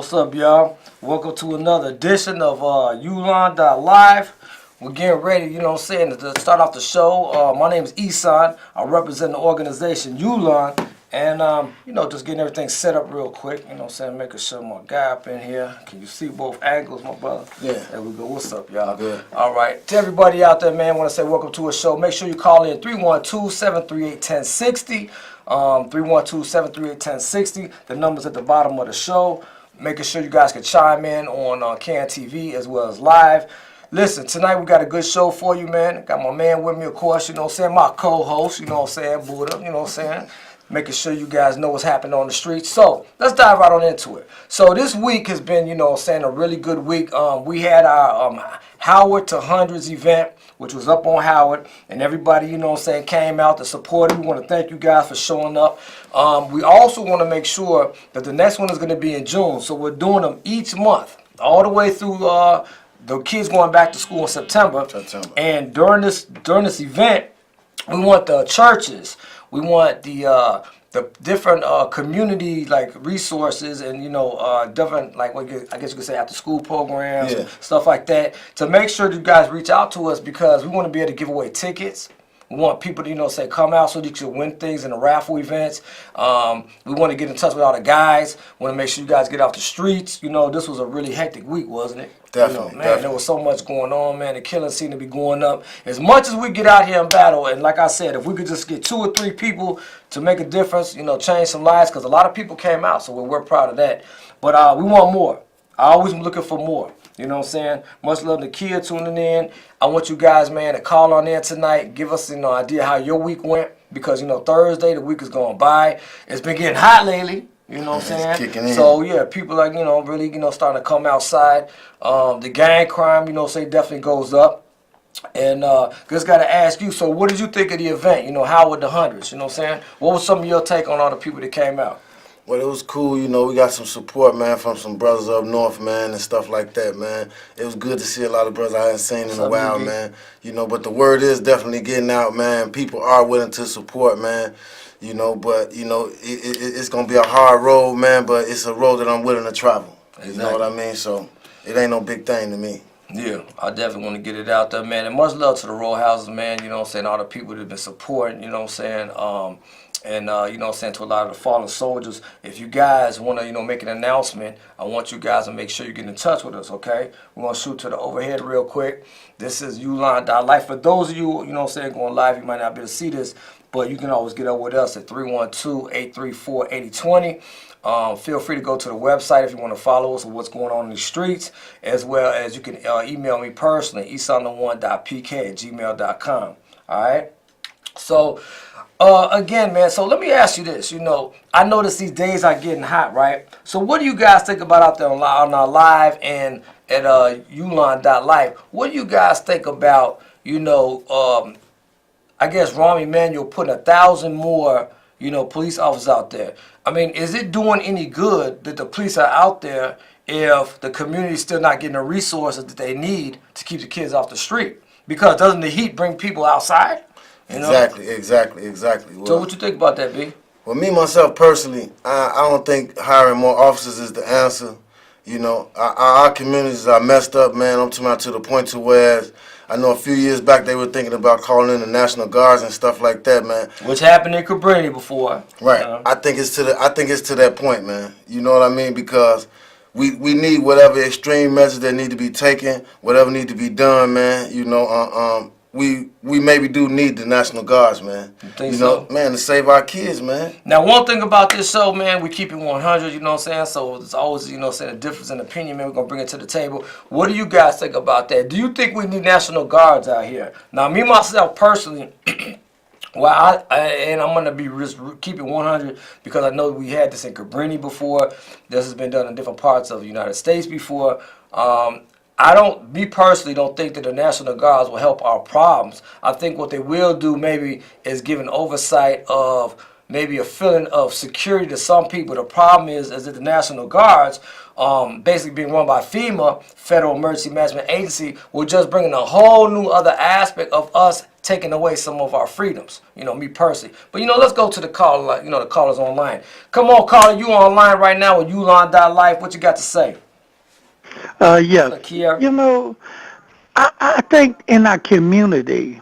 What's up, y'all? Welcome to another edition of Ulon.Life. We're getting ready, to start off the show. My name is Isan. I represent the organization Ulon. And, just getting everything set up real quick. Making sure my guy up in here. Can you see both angles, my brother? Yeah. There we go. What's up, y'all? Good. All right. To everybody out there, man, I want to say welcome to a show. Make sure you call in 312-738-1060. 312-738-1060. The number's at the bottom of the show. Making sure you guys can chime in on CAN TV as well as live. Listen, tonight we got a good show for you, man. Got my man with me, of course, my co-host, Buddha, making sure you guys know what's happening on the streets. So let's dive right on into it. So this week has been, a really good week. We had our Howard to Hundreds event, which was up on Howard, and everybody, came out to support it. We want to thank you guys for showing up. We also want to make sure that the next one is going to be in June. So we're doing them each month, all the way through the kids going back to school in September. And during this event, we want the churches, we want the different community resources and different I guess you could say after school programs and stuff like that, to make sure that you guys reach out to us, because we want to be able to give away tickets. We want people to come out so that you can win things in the raffle events. We want to get in touch with all the guys. We want to make sure you guys get off the streets. This was a really hectic week, wasn't it? Definitely. There was so much going on, man. The killings seem to be going up. As much as we get out here and battle, and like I said, if we could just get 2 or 3 people to make a difference, change some lives, because a lot of people came out, so we're proud of that. But we want more. I always am looking for more. Much love to Kia tuning in. I want you guys, man, to call on in tonight. Give us an idea how your week went, because, Thursday, the week is going by. It's been getting hot lately. It's kicking in. So, yeah, people are, really, starting to come outside. The gang crime, definitely goes up. And just got to ask you, so what did you think of the event? Howard the Hundreds, What was some of your take on all the people that came out? Well, it was cool, we got some support, man, from some brothers up north, man, and stuff like that, man. It was good to see a lot of brothers I hadn't seen in a while, man. But the word is definitely getting out, man. People are willing to support, man. But, it's going to be a hard road, man, but it's a road that I'm willing to travel. Exactly. You know what I mean? So it ain't no big thing to me. Yeah, I definitely want to get it out there, man. And much love to the row houses, man, all the people that have been supporting, and, to a lot of the fallen soldiers. If you guys want to, make an announcement, I want you guys to make sure you get in touch with us, okay? We're going to shoot to the overhead real quick. This is Ulon.Life. For those of you, going live, you might not be able to see this, but you can always get up with us at 312-834-8020. Feel free to go to the website if you want to follow us on what's going on in the streets, as well as you can email me personally, isan1.pk@gmail.com. All right? So, again, man, so let me ask you this. I notice these days are getting hot, right? So what do you guys think about out there on our live and at Ulon.Life? What do you guys think about, I guess Rahm Emanuel putting 1,000 more, police officers out there? I mean, is it doing any good that the police are out there if the community's still not getting the resources that they need to keep the kids off the street? Because doesn't the heat bring people outside? Exactly. Well, so what you think about that, B? Well, me, myself, personally, I don't think hiring more officers is the answer. Our communities are messed up, man. I'm talking about to the point to where I know a few years back they were thinking about calling in the National Guards and stuff like that, man. Which happened in Cabrini before. Right. I think it's to that point, man. You know what I mean? Because we need whatever extreme measures that need to be taken, whatever need to be done, man. We maybe do need the National Guards, man. You think so? Man, to save our kids, man. Now, one thing about this show, man, we keep it 100, So there's always, a difference in opinion, man. We're going to bring it to the table. What do you guys think about that? Do you think we need National Guards out here? Now, me, myself, personally, well, and I'm going to be keep it 100 because I know we had this in Cabrini before. This has been done in different parts of the United States before. Me personally don't think that the National Guards will help our problems. I think what they will do maybe is give an oversight of maybe a feeling of security to some people. The problem is that the National Guards, basically being run by FEMA, Federal Emergency Management Agency, will just bring in a whole new other aspect of us taking away some of our freedoms, me personally. But, let's go to the caller, the callers online. Come on, caller, you online right now with Ulon.Life. What you got to say? Yes. Kiera? I think in our community,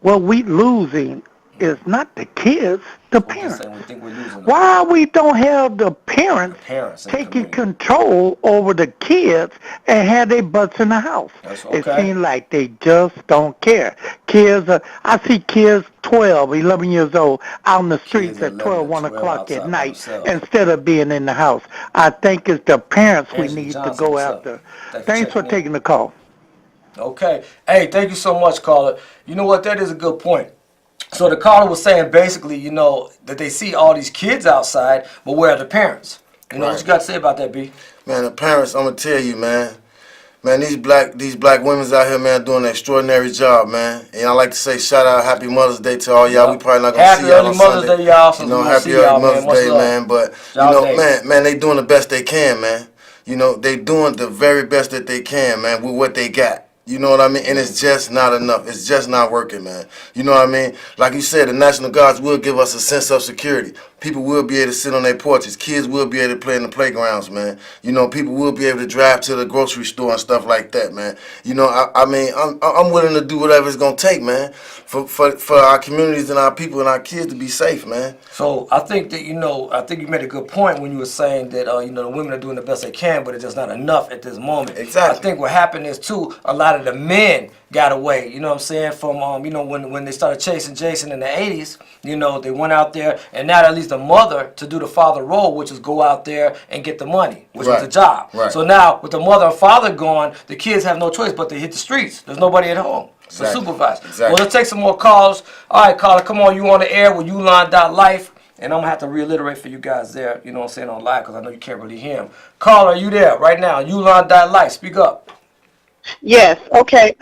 what we losing is not the kids, the parents. We think we're losing them. Why we don't have the parents taking control over the kids and have their butts in the house? It seems like they just don't care. I see kids 12, 11 years old out in the streets at 12, 1 o'clock at night instead of being in the house. I think it's the parents we need to go after. Thanks for taking the call. Okay. Hey, thank you so much, caller. You know what? That is a good point. So the caller was saying basically, that they see all these kids outside, but where are the parents? What you got to say about that, B? Man, the parents, I'm gonna tell you, man. Man, these black women's out here, man, doing an extraordinary job, man. And I like to say shout out, Happy Mother's Day to all y'all. We probably not gonna see y'all on Sunday. Happy Mother's Day, y'all. Happy early Mother's Day, man. But man, they doing the best they can, man. They doing the very best that they can, man, with what they got. You know what I mean? And it's just not enough. It's just not working, man. You know what I mean? Like you said, the National Guards will give us a sense of security. People will be able to sit on their porches. Kids will be able to play in the playgrounds, man. People will be able to drive to the grocery store and stuff like that, man. I'm willing to do whatever it's going to take, man, for our communities and our people and our kids to be safe, man. So I think that, I think you made a good point when you were saying that, the women are doing the best they can, but it's just not enough at this moment. Exactly. I think what happened is, too, a lot of the men got away, from, when they started chasing Jason in the 80s, they went out there, and now at least the mother to do the father role, which is go out there and get the money, which was the job. Right. So now, with the mother and father gone, the kids have no choice but to hit the streets. There's nobody at home to supervise. Exactly. Well, let's take some more calls. All right, caller, come on, you on the air with Ulon.Life. And I'm going to have to reiterate for you guys there, on live, because I know you can't really hear him. Caller, are you there right now? Ulon.Life, speak up. Yes, okay.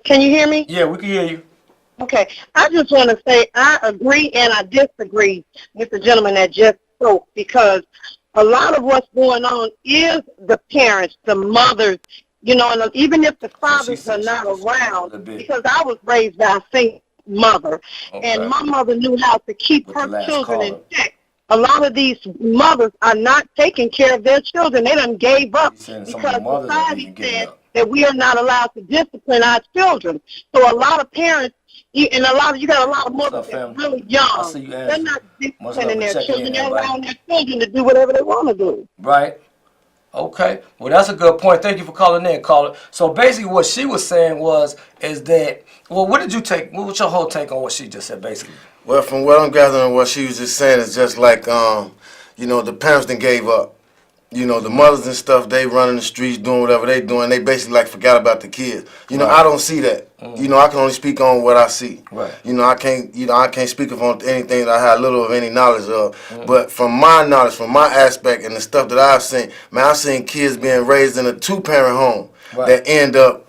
Can you hear me? Yeah, we can hear you. Okay, I just want to say I agree and I disagree with the gentleman that just spoke, because a lot of what's going on is the parents, the mothers, and even if the fathers are not around, because I was raised by a single mother, and my mother knew how to keep her children in check. A lot of these mothers are not taking care of their children. They done gave up because society said that we are not allowed to discipline our children. So a lot of parents, you got a lot of mothers that are really young. They're not disciplining their children. They're allowing their children to do whatever they want to do. Right. Okay. Well, that's a good point. Thank you for calling in, caller. So basically what she was saying is that, what was your whole take on what she just said, basically? Well, from what I'm gathering, what she was just saying is just like, the parents done gave up. The mothers and stuff, they running the streets, doing whatever they doing. They basically forgot about the kids. I don't see that. I can only speak on what I see. Right. I can't speak on anything that I have little of any knowledge of. But from my knowledge, from my aspect, and the stuff that I've seen, man, I've seen kids being raised in a 2-parent home that end up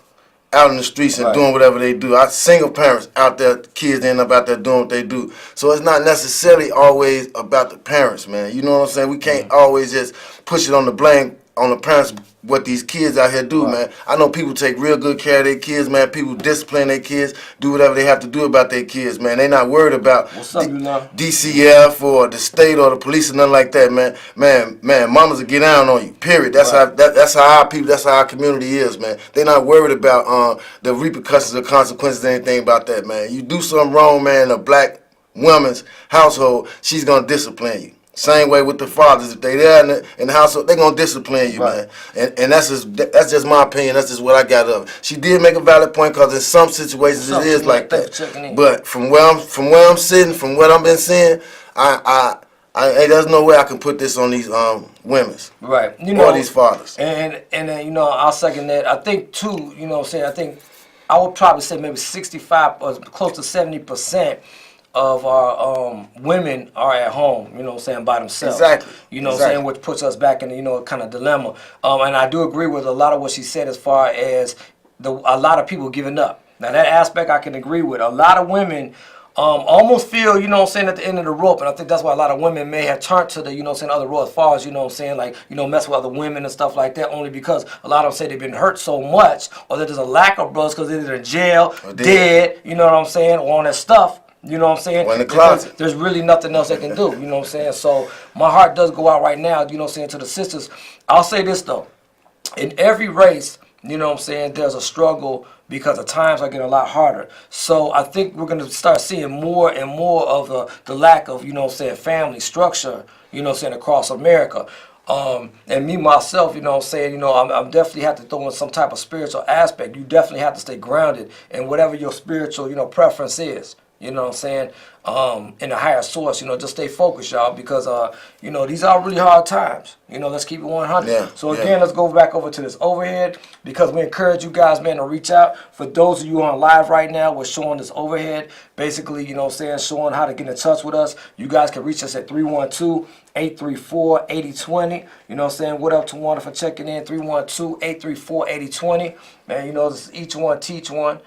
out in the streets and doing whatever they do. Single parents out there, kids end up out there doing what they do. So it's not necessarily always about the parents, man. You know what I'm saying? We can't always just push it on the blame on the parents, what these kids out here do, man. I know people take real good care of their kids, man. People discipline their kids, do whatever they have to do about their kids, man. They not worried about DCF or the state or the police or nothing like that, man. Man, mamas will get down on you. Period. That's how our people, that's how our community is, man. They not worried about the repercussions or consequences or anything about that, man. You do something wrong, man, in a black woman's household, she's gonna discipline you. Same way with the fathers. If they there in the household, they gonna discipline you, man. And that's just my opinion. That's just what I got of it. She did make a valid point, because in some situations it is like that. But from where I'm sitting, from what I've been seeing, there's no way I can put this on these women's or these fathers. And then I'll second that. I think too, I think I would probably say maybe 65 or close to 70% of our women are at home, by themselves. Exactly. Saying, which puts us back in, a kind of dilemma. And I do agree with a lot of what she said as far as a lot of people giving up. Now, that aspect I can agree with. A lot of women almost feel, you know what I'm saying, at the end of the rope. And I think that's why a lot of women may have turned to the, you know what I'm saying, other road as far as, you know what I'm saying, like, you know, mess with other women and stuff like that, only because a lot of them say they've been hurt so much, or that there's a lack of brothers because they're either in jail, dead, you know what I'm saying, or on that stuff. You know what I'm saying? Or in the closet. There's really nothing else they can do. You know what I'm saying? So my heart does go out right now, you know what I'm saying, to the sisters. I'll say this, though. In every race, you know what I'm saying, there's a struggle because the times are getting a lot harder. So I think we're going to start seeing more and more of the lack of, you know what I'm saying, family structure, you know what I'm saying, across America. And me, myself, you know what I'm saying, you know, I'm definitely have to throw in some type of spiritual aspect. You definitely have to stay grounded in whatever your spiritual, you know, preference is. You know what I'm saying? In a higher source, you know, just stay focused, y'all, because, you know, these are really hard times. You know, let's keep it 100. Yeah, so, again, let's go back over to this overhead, because we encourage you guys, man, to reach out. For those of you on live right now, we're showing this overhead, basically, you know what I'm saying, showing how to get in touch with us. You guys can reach us at 312-834-8020. You know what I'm saying? What up to one for checking in? 312-834-8020. Man, you know, this is each one, teach one.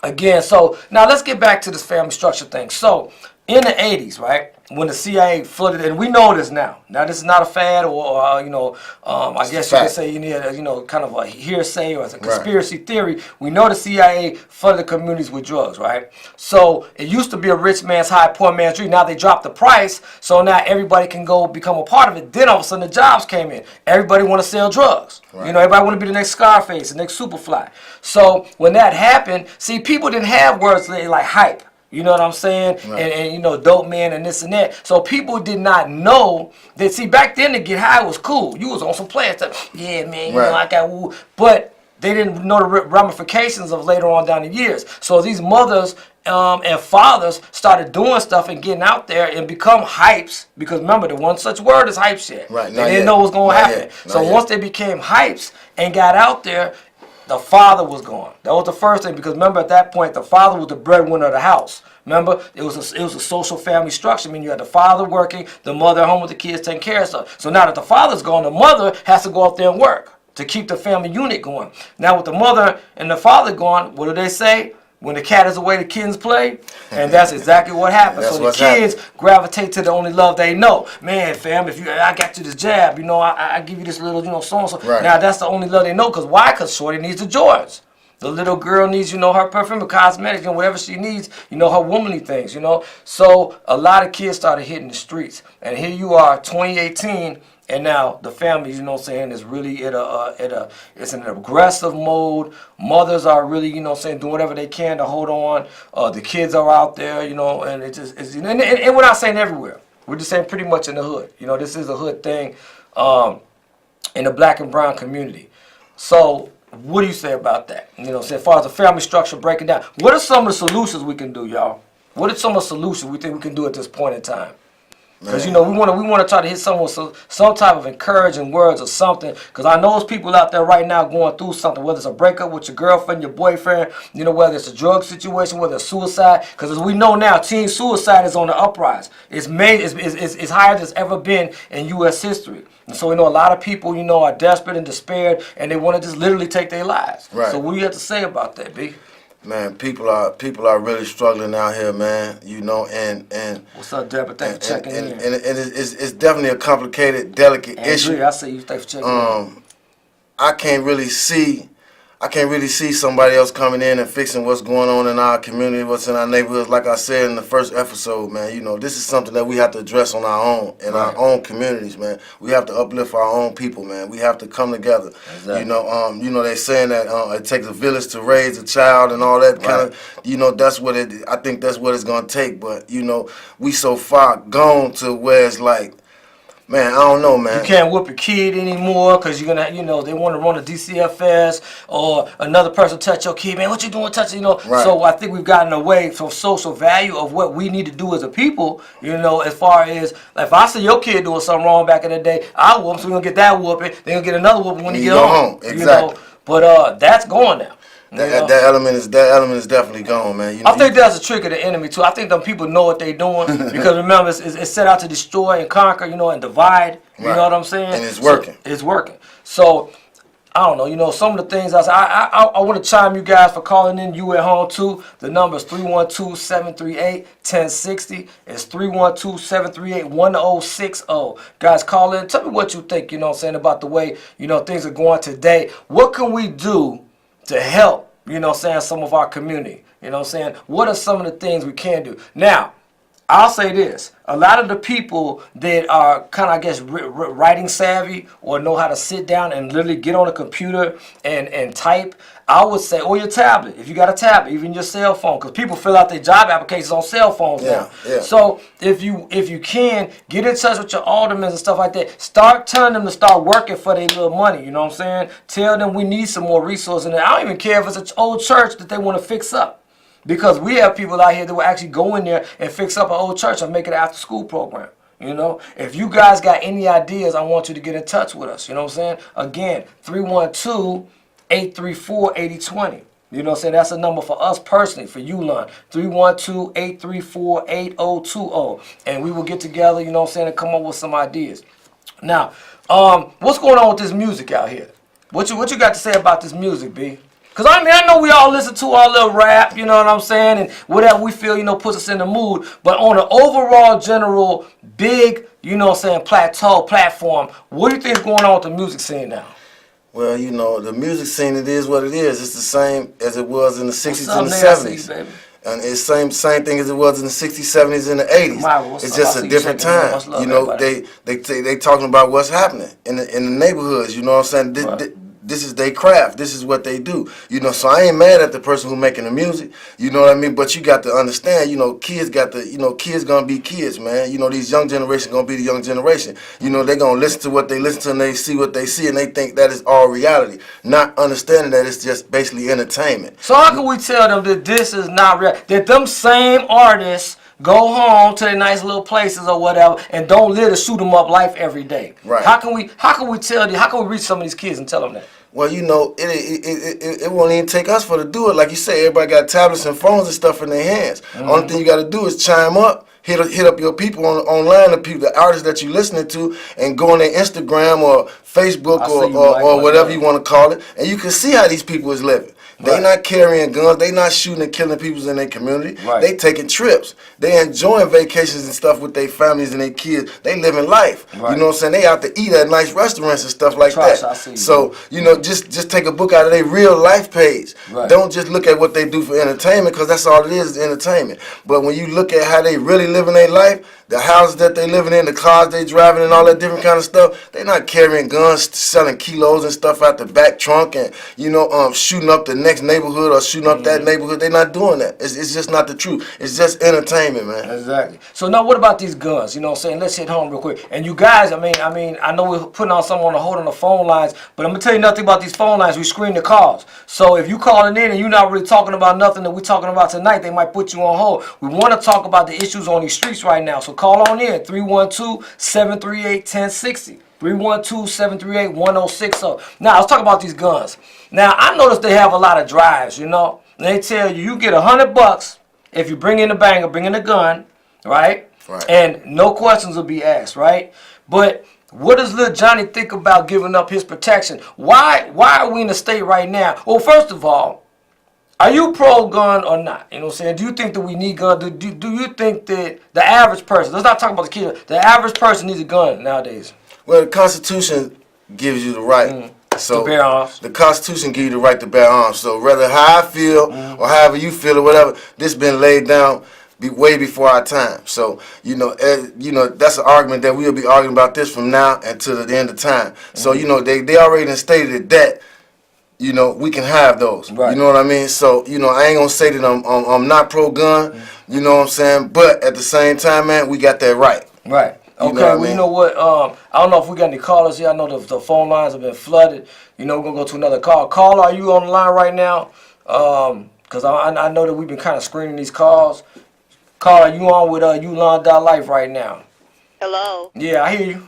Again, so now let's get back to this family structure thing. So in the 80s, right, when the CIA flooded, and we know this now. Now, this is not a fad or you know, I guess you could say you need a, you know, kind of a hearsay or a conspiracy theory. We know the CIA flooded the communities with drugs, right? So it used to be a rich man's high, poor man's dream. Now they dropped the price, so now everybody can go become a part of it. Then all of a sudden the jobs came in. Everybody want to sell drugs. Right. You know, everybody want to be the next Scarface, the next Superfly. So when that happened, see, people didn't have words like hype. You know what I'm saying? Right. And you know, dope man and this and that. So people did not know that. See, back then to get high was cool. You was on some player stuff. Yeah, man, you know, I got woo. But they didn't know the ramifications of later on down the years. So these mothers and fathers started doing stuff and getting out there and become hypes. Because remember, the one such word is hype shit. Right. They didn't know what was going to happen. So once they became hypes and got out there, the father was gone. That was the first thing, because remember at that point the father was the breadwinner of the house. Remember, it was a social family structure. I mean, you had the father working, the mother at home with the kids taking care of stuff. So now that the father's gone, the mother has to go out there and work to keep the family unit going. Now with the mother and the father gone, what do they say? When the cat is away, the kids play. And that's exactly what happens. So the kids gravitate to the only love they know. Man, fam, if I got you this jab, you know, I give you this little, you know, so-and-so. Right. Now that's the only love they know. Because why? Because Shorty needs the Jordans. The little girl needs, you know, her perfume, her cosmetics, and whatever she needs, you know, her womanly things, you know. So a lot of kids started hitting the streets. And here you are, 2018, and now the family, you know what I'm saying, is really it's in an aggressive mode. Mothers are really, you know what I'm saying, doing whatever they can to hold on. The kids are out there, you know, and it just is, and we're not saying everywhere. We're just saying pretty much in the hood. You know, this is a hood thing in the black and brown community. So what do you say about that? You know, as far as the family structure breaking down, what are some of the solutions we can do, y'all? What are some of the solutions we think we can do at this point in time? Because, you know, we want to try to hit someone with some type of encouraging words or something. Because I know there's people out there right now going through something, whether it's a breakup with your girlfriend, your boyfriend, you know, whether it's a drug situation, whether it's suicide. Because as we know now, teen suicide is on the uprise. It's higher than it's ever been in U.S. history. And so we know a lot of people, you know, are desperate and despaired, and they want to just literally take their lives. Right. So what do you have to say about that, B? Man, people are really struggling out here, man. You know, and what's up, Deborah? Thanks for checking in. And it's definitely a complicated, delicate issue. I say you thanks for checking in. I can't really see somebody else coming in and fixing what's going on in our community, what's in our neighborhoods. Like I said in the first episode, man, you know, this is something that we have to address on our own, in our own communities, man. We have to uplift our own people, man. We have to come together. Exactly. You know, they're saying that it takes a village to raise a child and all that kind of, you know, I think that's what it's going to take. But, you know, we so far gone to where it's like, man, I don't know, man. You can't whoop your kid anymore because you're going to, you know, they want to run a DCFS or another person touch your kid. Man, what you doing touching, you know? Right. So I think we've gotten away from social value of what we need to do as a people, you know, as far as, if I see your kid doing something wrong back in the day, I'll whoop him, so we're going to get that whooping. They're going to get another whooping when you get home. Exactly. You know? But that's going now. That element is definitely gone, man. You know, I think that's a trick of the enemy too. I think them people know what they're doing because remember, it's set out to destroy and conquer, you know, and divide. You know what I'm saying? And it's working. So, it's working. So I don't know, some of the things I want to chime you guys for calling in. You at home too. The number is 312-738-1060. It's 312-738-1060. Guys, call in. Tell me what you think, about the way, things are going today. What can we do to help, some of our community? What are some of the things we can do? Now, I'll say this. A lot of the people that are kind of, I guess, writing savvy or know how to sit down and literally get on a computer and type, I would say, or your tablet. If you got a tablet, even your cell phone, because people fill out their job applications on cell phones now. Yeah. So if you can, get in touch with your aldermen and stuff like that. Start telling them to start working for their little money. You know what I'm saying? Tell them we need some more resources. And I don't even care if it's an old church that they want to fix up. Because we have people out here that will actually go in there and fix up an old church and make it an after school program. If you guys got any ideas, I want you to get in touch with us. You know what I'm saying? Again, 312-834-8020. You know what I'm saying? That's a number for us personally, for Ulon. 312-834-8020. And we will get together, you know what I'm saying, and come up with some ideas. Now, what's going on with this music out here? What you got to say about this music, B? Because, I know we all listen to our little rap, you know what I'm saying, and whatever we feel, puts us in the mood. But on an overall, general, big, platform, what do you think is going on with the music scene now? Well, the music scene, it is what it is. It's the same as it was in the 60s and the 70s. Baby? And it's same thing as it was in the 60s, 70s, and the 80s. It's just a different time. They talking about what's happening in the neighborhoods, you know what I'm saying? This is their craft. This is what they do. So I ain't mad at the person who making the music. You know what I mean? But you got to understand, kids got to, kids gonna be kids, man. These young generation gonna be the young generation. They gonna listen to what they listen to and they see what they see and they think that is all reality. Not understanding that it's just basically entertainment. So how can we tell them that this is not real? That them same artists go home to their nice little places or whatever and don't live the shoot 'em up life every day? Right. How can we tell you? How can we reach some of these kids and tell them that? Well, it won't even take us for to do it. Like you say, everybody got tablets and phones and stuff in their hands. Only thing you got to do is chime up, hit up your people online, the artists that you listening to, and go on their Instagram or Facebook or whatever you want to call it, and you can see how these people is living. They not carrying guns. They not shooting and killing people in their community. Right. They taking trips. They enjoying vacations and stuff with their families and their kids. They living life. Right. You know what I'm saying? They out to eat at nice restaurants and stuff like that. So, just take a book out of their real life page. Right. Don't just look at what they do for entertainment, because that's all it is entertainment. But when you look at how they really living their life, the houses that they living in, the cars they driving, and all that different kind of stuff, they not carrying guns, selling kilos and stuff out the back trunk, and shooting up the next neighborhood or shooting up that neighborhood. They not doing that. It's just not the truth. It's just entertainment, man. Exactly. So now, what about these guns? You know what I'm saying? Let's hit home real quick. And you guys, I know we're putting on someone to hold on the phone lines, but I'm gonna tell you nothing about these phone lines. We screen the calls. So if you calling in and you're not really talking about nothing that we're talking about tonight, they might put you on hold. We want to talk about the issues on these streets right now. So call on in, 312-738-1060. 312-738-1060. Now, let's talk about these guns. Now, I noticed they have a lot of drives, And they tell you get $100 if you bring in a banger, bring in a gun, right? Right. And no questions will be asked, right? But what does little Johnny think about giving up his protection? Why are we in the state right now? Well, first of all, are you pro-gun or not? You know what I'm saying? Do you think that we need guns? Do you think that the average person, let's not talk about the kid, the average person needs a gun nowadays? Well, the Constitution gives you the right. So to bear arms. The Constitution gives you the right to bear arms. So whether how I feel or however you feel or whatever, this been laid down way before our time. So, that's an argument that we'll be arguing about this from now until the end of time. So, they already stated that, we can have those. Right. You know what I mean? So, I ain't gonna say that I'm not pro-gun, you know what I'm saying? But at the same time, man, we got that right. Right. Okay, you know what? I don't know if we got any callers here. I know the phone lines have been flooded. We're going to go to another call. Caller, are you on the line right now? Because I know that we've been kind of screening these calls. Caller, you on with Ulon.Life right now? Hello? Yeah, I hear you.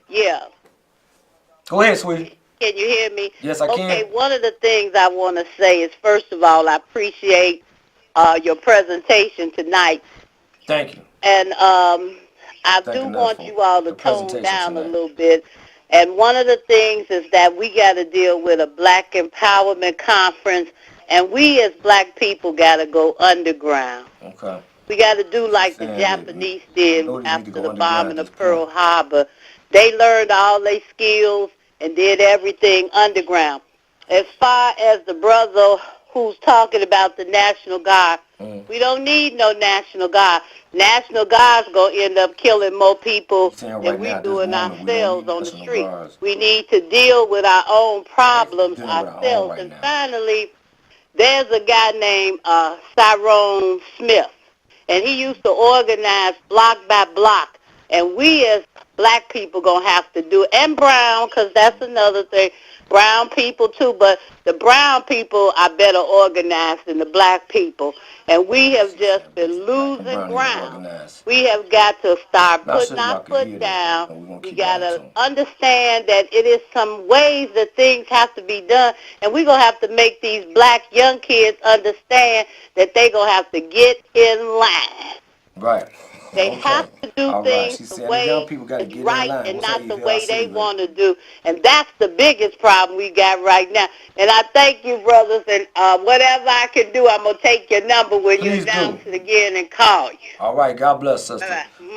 Yeah. Go ahead, sweetie. Can you hear me? Yes, I can. Okay, one of the things I want to say is, first of all, I appreciate your presentation tonight. Thank you. And I do want you all to tone down a little bit And one of the things is that we got to deal with a black empowerment conference, and we as black people got to go underground. Okay. We got to do like the Japanese did after the bombing of Pearl Harbor. They learned all their skills and did everything underground. As far as the brother who's talking about the National Guard, we don't need no National Guard. National Guard's going to end up killing more people than we doing ourselves on the street. We need to deal with our own problems ourselves. And finally, there's a guy named Cyrone Smith, and he used to organize block by block. And we as black people going to have to do it, and brown, because that's another thing. Brown people too, but the brown people are better organized than the black people. And we have just been losing ground. We have got to start putting our foot down. We got to understand that it is some ways that things have to be done. And we're going to have to make these black young kids understand that they're going to have to get in line. Right. They have to do things the way it's right and not the way they want to do. And that's the biggest problem we got right now. And I thank you, brothers, and whatever I can do, I'm going to take your number when you announce it again and call you. All right. God bless, sister.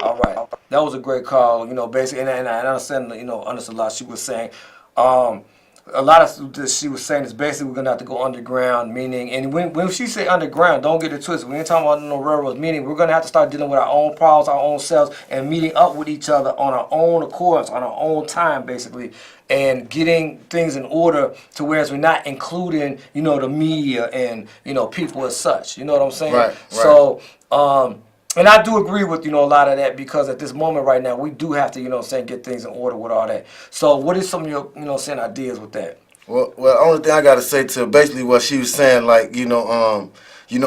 All right. All right. That was a great call, you know, basically, and I understand, you know, understand a lot she was saying. A lot of this she was saying is basically we're going to have to go underground, meaning, and when she say underground, don't get it twisted. We ain't talking about no railroads, meaning we're going to have to start dealing with our own problems, our own selves, and meeting up with each other on our own accords, on our own time, basically, and getting things in order to whereas we're not including, you know, the media and, you know, people as such. You know what I'm saying? Right. So, and I do agree with, you know, a lot of that because at this moment right now, we do have to, you know what I'm saying, get things in order with all that. So what is some of your, you know, saying ideas with that? Well, the only thing I got to say to basically what she was saying, like, you know,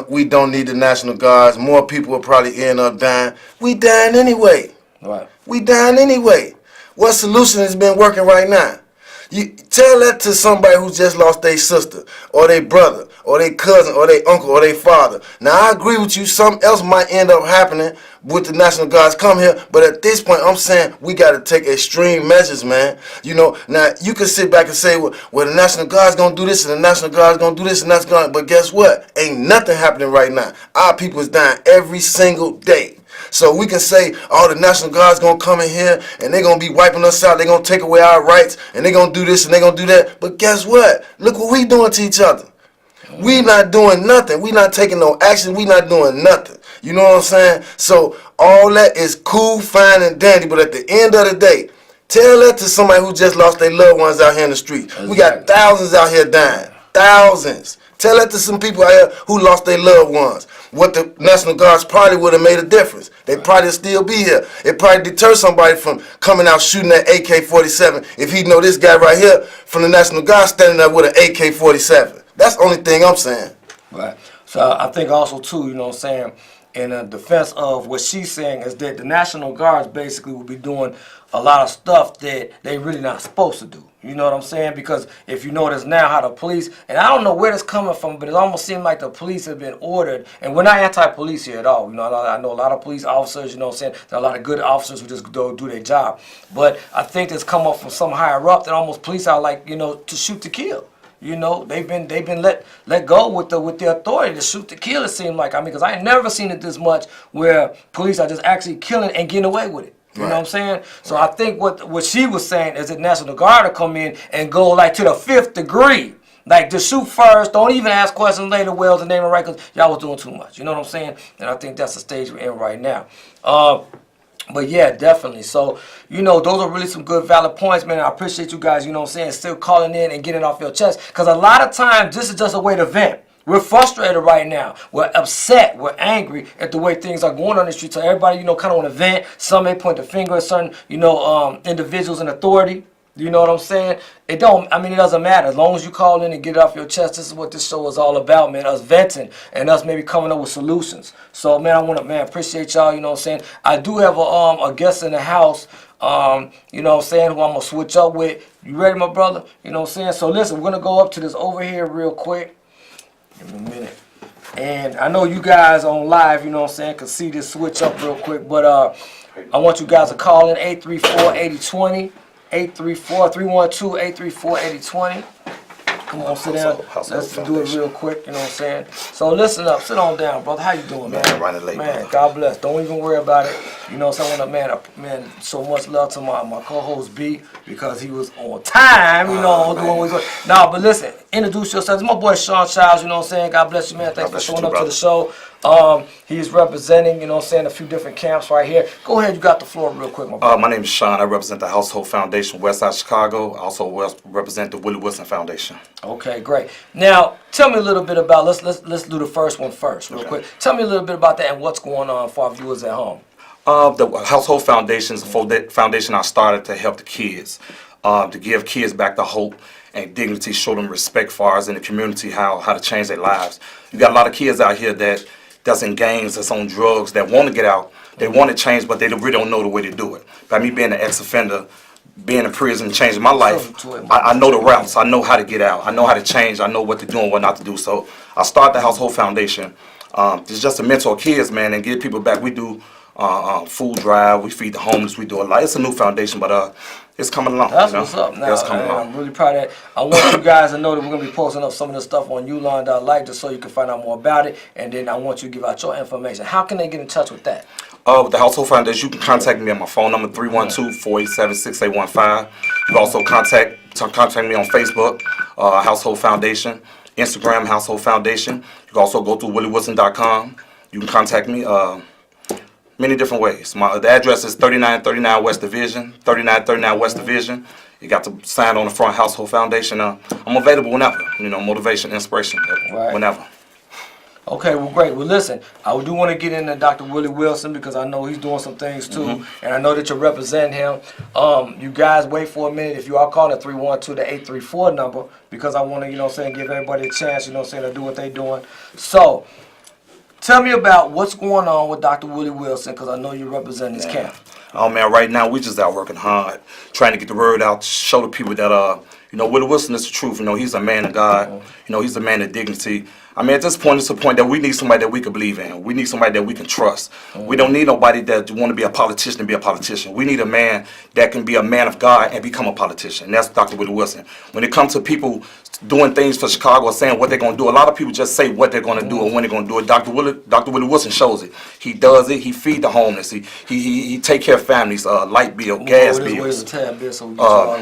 we don't need the National Guards. More people will probably end up dying. We dying anyway. Right. We dying anyway. What solution has been working right now? You tell that to somebody who just lost their sister, or their brother, or their cousin, or their uncle, or their father. Now, I agree with you. Something else might end up happening with the National Guards come here, but at this point, I'm saying we got to take extreme measures, man. You know, now, you can sit back and say, well, the National Guard's going to do this, and the National Guard's going to do this, and that's going to, but guess what? Ain't nothing happening right now. Our people is dying every single day. So we can say, oh, the National Guard's going to come in here and they're going to be wiping us out. They're going to take away our rights and they're going to do this and they're going to do that. But guess what? Look what we doing to each other. We not doing nothing. We not taking no action. We not doing nothing. You know what I'm saying? So all that is cool, fine, and dandy. But at the end of the day, tell that to somebody who just lost their loved ones out here in the street. Exactly. We got thousands out here dying. Thousands. Tell that to some people out here who lost their loved ones. What the National Guards probably would have made a difference. They probably still be here. It probably deter somebody from coming out shooting that AK-47 if he know this guy right here from the National Guard standing there with an AK-47. That's the only thing I'm saying. Right. So I think also too, you know what I'm saying, in defense of what she's saying is that the National Guards basically will be doing a lot of stuff that they really not supposed to do. You know what I'm saying? Because if you notice now how the police, and I don't know where this coming from, but it almost seems like the police have been ordered, and we're not anti-police here at all. You know, I know a lot of police officers, you know what I'm saying, there are a lot of good officers who just go do their job. But I think it's come up from some higher up that almost police are like, you know, to shoot to kill. You know, they've been let go with the authority to shoot to kill, it seemed like. I mean, because I ain't never seen it this much where police are just actually killing and getting away with it. You know what I'm saying? So I think what she was saying is that National Guard to come in and go like to the 5th degree. Like to shoot first, don't even ask questions later, well, the name and right, because y'all was doing too much. You know what I'm saying? And I think that's the stage we're in right now. But yeah, definitely. So, you know, those are really some good valid points, man. I appreciate you guys, you know what I'm saying, still calling in and getting off your chest. Because a lot of times, this is just a way to vent. We're frustrated right now. We're upset. We're angry at the way things are going on the street. So everybody, you know, kind of want to vent. Some may point the finger at certain, you know, individuals in authority. You know what I'm saying? It doesn't matter. As long as you call in and get it off your chest, this is what this show is all about, man. Us venting and us maybe coming up with solutions. So, man, I want to, appreciate y'all, you know what I'm saying? I do have a guest in the house, you know what I'm saying, who I'm going to switch up with. You ready, my brother? You know what I'm saying? So, listen, we're going to go up to this over here real quick. Give me a minute. And I know you guys on live, you know what I'm saying, can see this switch up real quick. But I want you guys to call in 834-8020. 312-834-8020. Come on, sit down. Let's do it real quick, you know what I'm saying? So listen up, sit on down, brother. How you doing, man? Running late, man, brother. God bless. Don't even worry about it. You know, someone, man, so much love to my co-host B, because he was on time, you know, doing what he's doing. Nah, but listen, introduce yourself. It's my boy Sean Childs, you know what I'm saying? God bless you, man. Thanks for showing up to the show. He's representing, you know what I'm saying, a few different camps right here. Go ahead, you got the floor real quick, my boy. My name is Sean. I represent the Household Foundation, Westside Chicago. I also represent the Willie Wilson Foundation. Okay, great. Now, tell me a little bit about, let's do the first one first, real quick. Tell me a little bit about that and what's going on for our viewers at home. The Household Foundation is a foundation I started to help the kids, to give kids back the hope and dignity, show them respect for us in the community, how to change their lives. You got a lot of kids out here that's in gangs, that's on drugs, that want to get out. They want to change, but they really don't know the way to do it. By me being an ex-offender, being in prison, changing my life, I know the routes. I know how to get out. I know how to change. I know what to do and what not to do. So I started the Household Foundation. It's just to mentor kids, man, and get people back. We do food drive. We feed the homeless. We do a lot. It's a new foundation, but it's coming along. That's what's up now. It's coming along. I'm really proud of that. I want you guys to know that we're going to be posting up some of the stuff on Ulon.Life just so you can find out more about it. And then I want you to give out your information. How can they get in touch with that? With the Household Foundation, you can contact me on my phone number, 312-487-6815. You can also contact me on Facebook, Household Foundation, Instagram, Household Foundation. You can also go through williewilson.com. You can contact me many different ways. The address is 3939 West Division, 3939 West Division. You got the sign on the front, Household Foundation. I'm available whenever, motivation, inspiration, whenever. Okay, well, great. Well, listen, I do want to get into Dr. Willie Wilson because I know he's doing some things too, and I know that you're representing him. You guys wait for a minute if you are calling 312-834 number because I want to, give everybody a chance, to do what they're doing. So, tell me about what's going on with Dr. Willie Wilson because I know you represent his camp. Oh, man, right now we just out working hard, trying to get the word out, show the people that, Willie Wilson is the truth. He's a man of God. He's a man of dignity. I mean, at this point, it's a point that we need somebody that we can believe in. We need somebody that we can trust. We don't need nobody that want to be a politician to be a politician. We need a man that can be a man of God and become a politician. And that's Dr. Willie Wilson. When it comes to people doing things for Chicago or saying what they're going to do, a lot of people just say what they're going to do or when they're going to do it. Dr. Willie Wilson shows it. He does it. He feed the homeless. He take care of families, light bill, gas bills.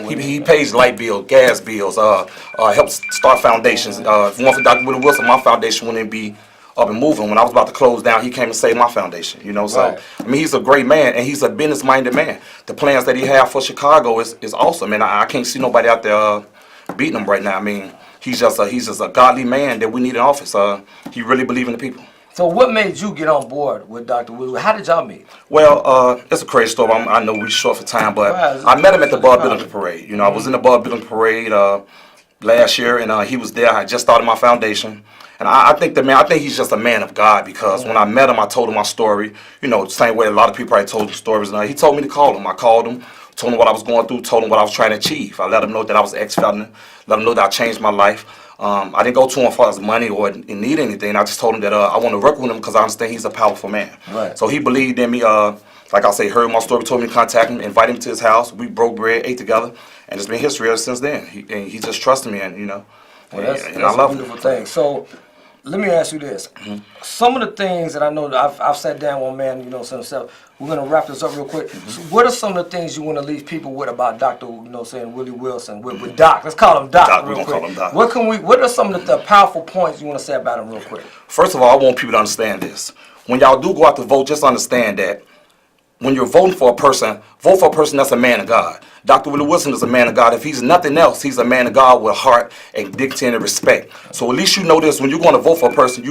He pays light bill, gas bills, helps start foundations. If it weren't for Dr. Willie Wilson, my foundation wouldn't be up and moving. When I was about to close down, he came and saved my foundation, So, right. I mean, he's a great man, and he's a business-minded man. The plans that he has for Chicago is awesome, and I can't see nobody out there beating him right now. I mean, he's just a godly man that we need in office. He really believes in the people. So what made you get on board with Dr. Willie? How did y'all meet? Well, it's a crazy story. I know we're short for time, but I met him at the Bud Billington Parade. I was in the Bud Billington Parade last year, and he was there. I just started my foundation. And I think he's just a man of God because when I met him, I told him my story. The same way a lot of people probably told him stories. And he told me to call him. I called him, told him what I was going through, told him what I was trying to achieve. I let him know that I was an ex-felon, let him know that I changed my life. I didn't go to him for his money or need anything. I just told him that I want to work with him because I understand he's a powerful man. Right. So he believed in me. Like I say, heard my story, told me to contact him, invite him to his house. We broke bread, ate together, and it's been history ever since then. He just trusted me, and well, that's a beautiful thing. So let me ask you this: some of the things that I know that I've sat down with man, himself. We're gonna wrap this up real quick. So what are some of the things you want to leave people with about Dr. Willie Wilson with Doc? Let's call him Doc real quick. Call him Doc. What are some of the powerful points you want to say about him real quick? First of all, I want people to understand this. When y'all do go out to vote, just understand that when you're voting for a person, vote for a person that's a man of God. Dr. Willie Wilson is a man of God. If he's nothing else, he's a man of God with heart and dignity and respect. So at least you know this. When you're going to vote for a person,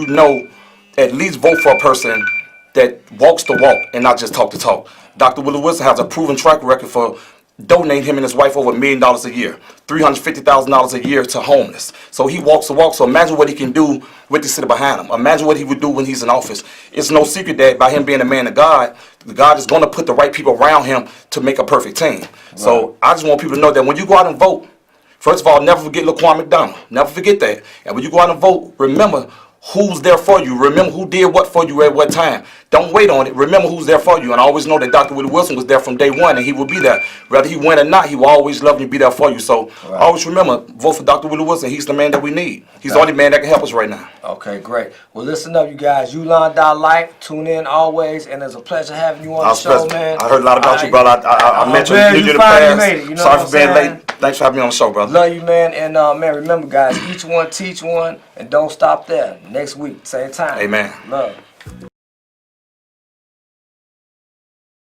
at least vote for a person that walks the walk and not just talk the talk. Dr. Willie Wilson has a proven track record for donating him and his wife over $1 million a year, $350,000 a year to homeless. So he walks the walk. So imagine what he can do with the city behind him. Imagine what he would do when he's in office. It's no secret that by him being a man of God, God is going to put the right people around him to make a perfect team. Right. So I just want people to know that when you go out and vote, first of all, never forget Laquan McDonald. Never forget that. And when you go out and vote, remember who's there for you. Remember who did what for you at what time. Don't wait on it. Remember who's there for you. And always know that Dr. Willie Wilson was there from day one, and he will be there. Whether he win or not, he will always love you and be there for you. So always remember, vote for Dr. Willie Wilson. He's the man that we need. He's the only man that can help us right now. Okay, great. Well, listen up, you guys. Ulon.Life. Tune in always, and it's a pleasure having you on the show, man. I heard a lot about you, brother. I mentioned you in the past. Made it, you know Sorry for being late. Thanks for having me on the show, brother. Love you, man. And, man, remember, guys, each one teach one, and don't stop there. Next week, same time. Amen. Love.